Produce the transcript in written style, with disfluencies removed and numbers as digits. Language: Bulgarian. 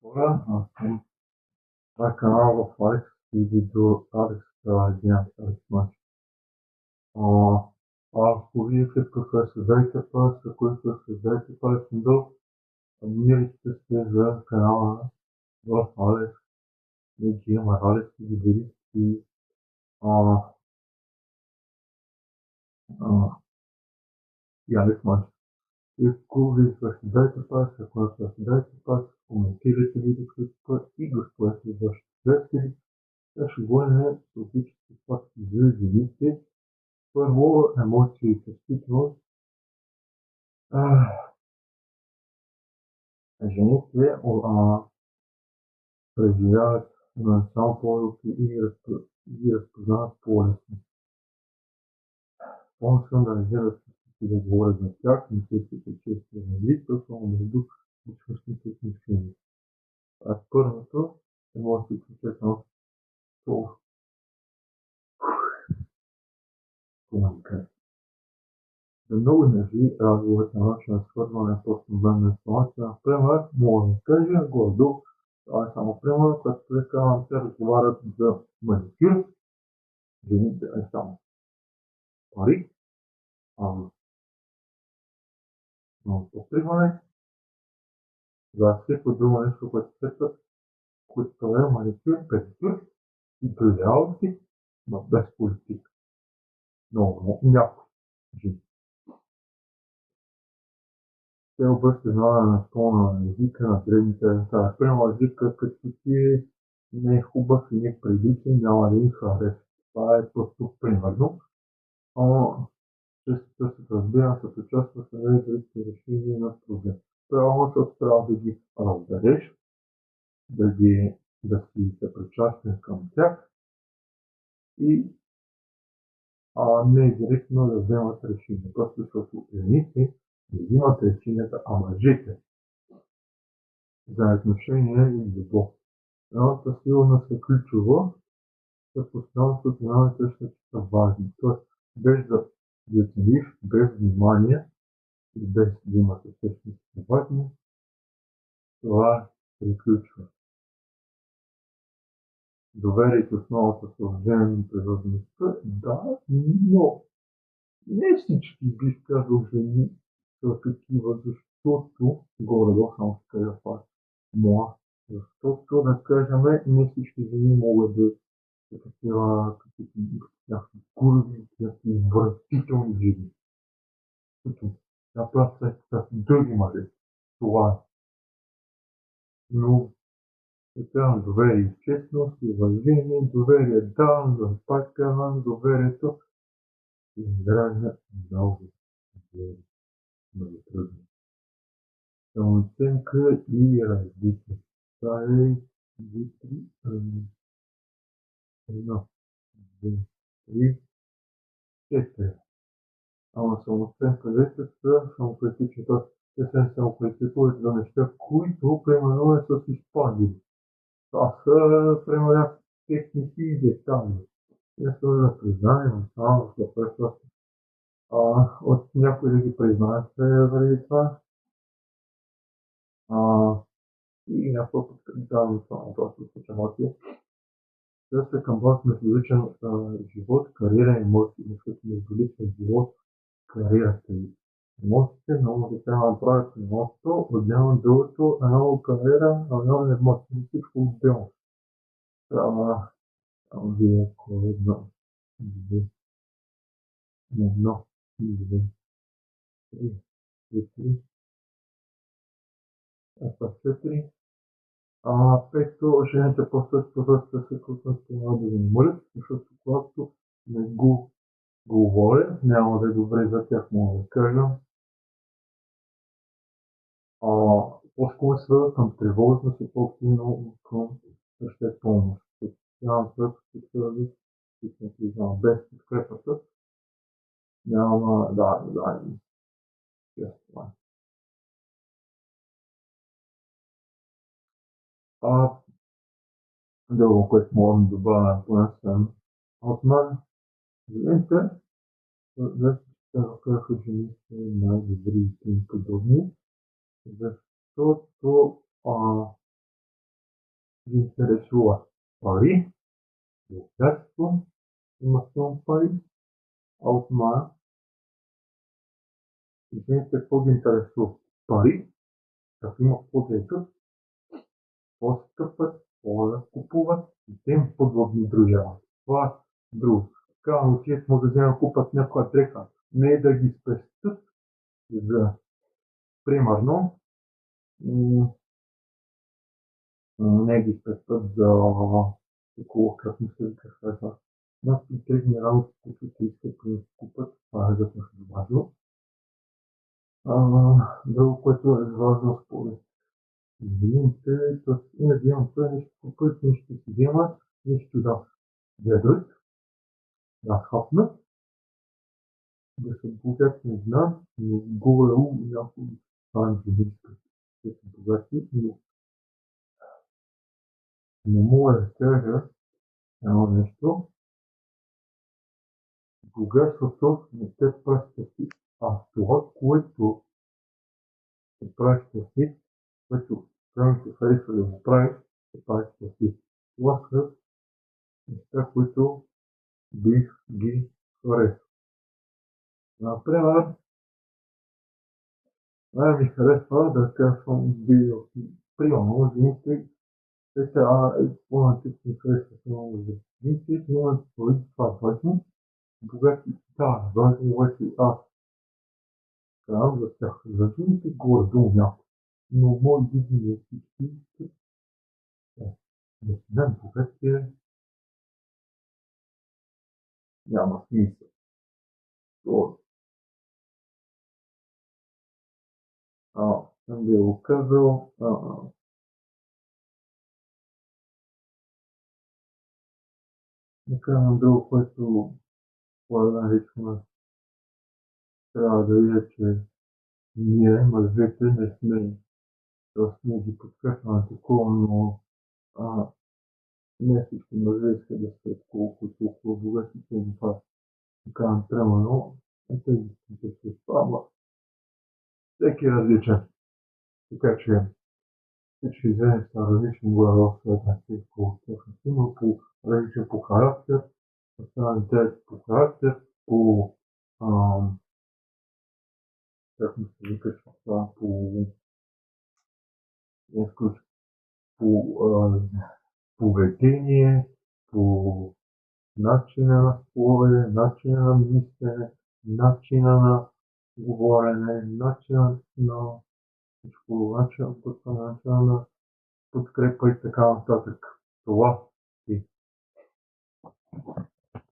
Хора, аз съм това канал в Алекс и до Алекс Диан Алекс Мач. Ако вие какъв създайте пас, ако създайте пас до абонирайте се за канала в Алекс и GM Алекс и Гибери а, а, и Алекс Мач. И ако вие създайте пас, ако създайте пас, коментирайте видеото и го спорете в вашите приятели. Сега ще говорим за логически факти за жените. Първо, емоции и чувствителност. Жените преживяват само по-лесно и разпознават по-лесно. Помощно да реагират и да говорят за тях, не се често различва, само между личностните отношения. Първото емоции и чувствителност по комуникация. За много нежи разговорът на начин на свързване с основна информация, например, мога да кажа горе-долу. Това е само пример, като прекарам се разговарят за маникюр, жените е само пари, но покриване, за всяко друго нещо, което светват, което е маникюр, педикюр и други работи, но без политика. Много някои жени. Те обръщат внимание на тона на езика, на древните неща. Примерно езика, като ти не е хубав и не е приличен, няма да им хареса. Това е просто примерно. Често търсят разбиране с участва в другите решения на проблем. Правилно, защото трябва да ги разбереш, да си съпричастен към тях и не директно да вземат решения. Просто защото жените не взимат решенията, а мъжете за отношения и любов. Едната сигурност е ключова, за постоянното внимание също са важни. Тоест, без да ги оцениш, без внимание и без да имате всъщност важно, това приключва. Доверието основата съоръжение на природността, да, но не всички бих казал жени са такива, защото горе-долу само ще кажа това моя. Защото, да кажем, не всички жени могат да са такива някакви курви, някакви вратителни жени. Които направят с други мъже. Това е. Но трябва доверие, честност и уважение, доверие давам, да пак казвам, доверието изгражда много трудно. Самооценка и развитие. Това е 1, 2, 3, 4. Ама самооценка вече са самокритични. Тоест, те се самокритикуват за неща, които, примерно, не са си изпадили. Това са, примерно, техники и детали. Не са да признаем, само да просто от някой да ги признаят заради това. И някой път давам само просто с емоции. Да се към вас междуличен живот, кариера и емоции, защото междуличен живот, кариерата и емоциите много да се направят едното, отделно другото, едно кариера, едно емоции, всичко отделно. Трябва вие едно, две, едно, две, три, четири, четири. Пето, жените просто се крутят това да го намалят, защото когато не го говоря, няма да е добре за тях, мога да кажа. По-скоро свърза към тревожност и по-активно към същия помощ. Нямам това, че свърза без подкрепата. Няма, да, това. Друго, което мога да добавя поне съм от мен, жените, вече ще казаха, жени са най-добри и им подобни, защото ги интересува пари, богатство, има само пари, а от Мая, жените какво ги интересува? Пари, като има какво да ядат, какво се къпат, какво да купуват и те им подводни дружава. Това е друго. Така отидат в магазина купат някоя дрека, не да ги спестят за, примерно, не ги спестят за около, как ми се казва, някакви древни работи, които те искат да купат, това е достатъчно важно. Друго, което е важно според жените, т.е. и да вземат това нещо купат, нещо си вземат, нещо да ядат, да хапнат, да са богати, не знам, но горе-долу някои стане жените, те са богати, но мога да кажа едно нещо, богатството не те прави щастлив, а това, което те прави щастлив, което правим се харесва да го прави, се прави щастлив. Това са неща, които бих ги харесал. Например, ми харесва да качвам видео. Примерно, жените, те трябва по-нататък ми харесват много за жените, имат пари, това е важно. Богати, да, важно, обаче аз казвам за тях. За жените горе-долу някой. Но може би не всички искат. Да си дам богати, няма смисъл. Съм ви го казал, не казвам друго, което лично трябва да видя, че ние, мъжете, не сме, т.е. ние ги подкрепяме такова, но не всички мъже искат да са толкова богати, че това така примерно, тези, които се спава, всеки е различен. Така че всички жени са различни горе в света, по тяхната има, по различен по характер, останалите по характер, по как ми се вика това, по поведение, по начина на слове, начина на мислене, начина на говорене, начина на всичко, начина на подкрепа и така нататък. Това е.